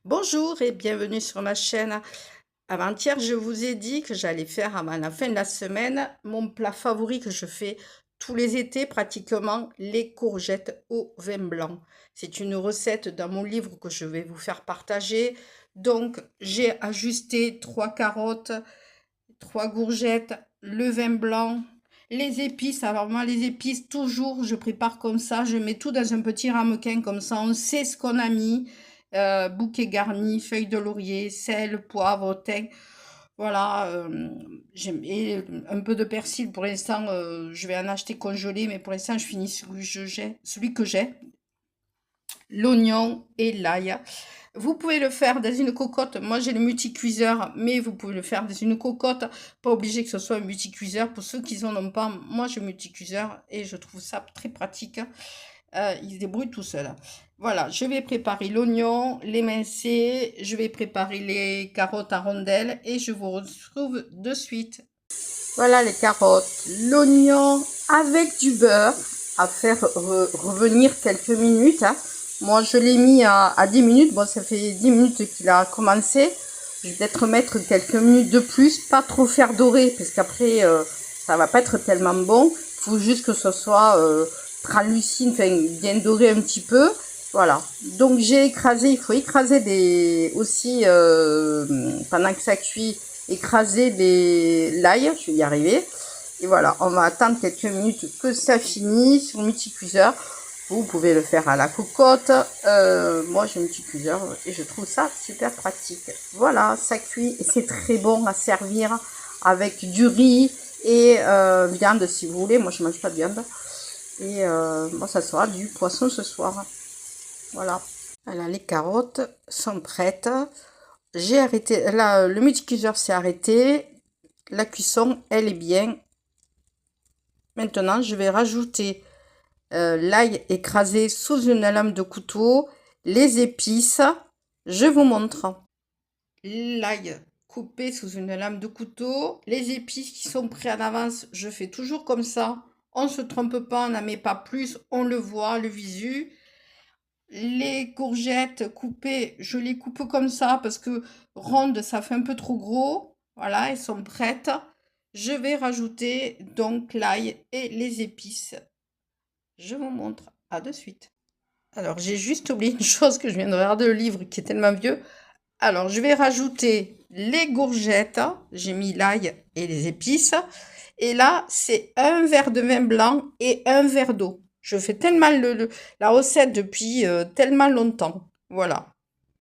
Bonjour et bienvenue sur ma chaîne. Avant-hier, je vous ai dit que j'allais faire avant la fin de la semaine mon plat favori que je fais tous les étés pratiquement, les courgettes au vin blanc. C'est une recette dans mon livre que je vais vous faire partager. Donc, j'ai ajusté 3 carottes, 3 courgettes, le vin blanc, les épices. Alors moi, les épices, toujours, je prépare comme ça. Je mets tout dans un petit ramequin comme ça. On sait ce qu'on a mis. Bouquet garni, feuilles de laurier, sel, poivre, thym. Voilà, j'ai et un peu de persil. Pour l'instant, je vais en acheter congelé, mais pour l'instant, je finis celui que j'ai, l'oignon et l'ail. Vous pouvez le faire dans une cocotte. Moi, j'ai le multicuiseur, mais vous pouvez le faire dans une cocotte. Pas obligé que ce soit un multicuiseur. Pour ceux qui n'en ont pas, moi, j'ai un multicuiseur et je trouve ça très pratique. Il se débrouille tout seul. Voilà, je vais préparer l'oignon, l'émincer, je vais préparer les carottes en rondelles et je vous retrouve de suite. Voilà les carottes, l'oignon avec du beurre à faire revenir quelques minutes. Moi, je l'ai mis à 10 minutes. Bon, ça fait 10 minutes qu'il a commencé. Je vais peut-être mettre quelques minutes de plus, pas trop faire dorer, parce qu'après, ça va pas être tellement bon. Il faut juste que ce soit translucide, enfin, bien doré un petit peu. Voilà. Donc, j'ai écrasé, il faut écraser aussi, pendant que ça cuit, écraser l'ail, je vais y arriver. Et voilà, on va attendre quelques minutes que ça finisse sur le multicuiseur. Vous pouvez le faire à la cocotte. Moi, j'ai un multicuiseur et je trouve ça super pratique. Voilà, ça cuit et c'est très bon à servir avec du riz et viande si vous voulez. Moi, je mange pas de viande. Et moi, ça sera du poisson ce soir. Voilà. Alors, les carottes sont prêtes. J'ai arrêté, là, le multicuiseur s'est arrêté. La cuisson, elle est bien. Maintenant, je vais rajouter l'ail écrasé sous une lame de couteau, les épices, je vous montre. L'ail coupé sous une lame de couteau, les épices qui sont prêtes en avance, je fais toujours comme ça. On ne se trompe pas, on n'en met pas plus, on le voit, le visu. Les courgettes coupées, je les coupe comme ça parce que rondes, ça fait un peu trop gros. Voilà, elles sont prêtes. Je vais rajouter donc l'ail et les épices. Je vous montre. À de suite. Alors, j'ai juste oublié une chose que je viens de regarder le livre qui est tellement vieux. Alors, je vais rajouter les courgettes. J'ai mis l'ail et les épices. Et là, c'est un verre de vin blanc et un verre d'eau. Je fais tellement la recette depuis tellement longtemps. Voilà.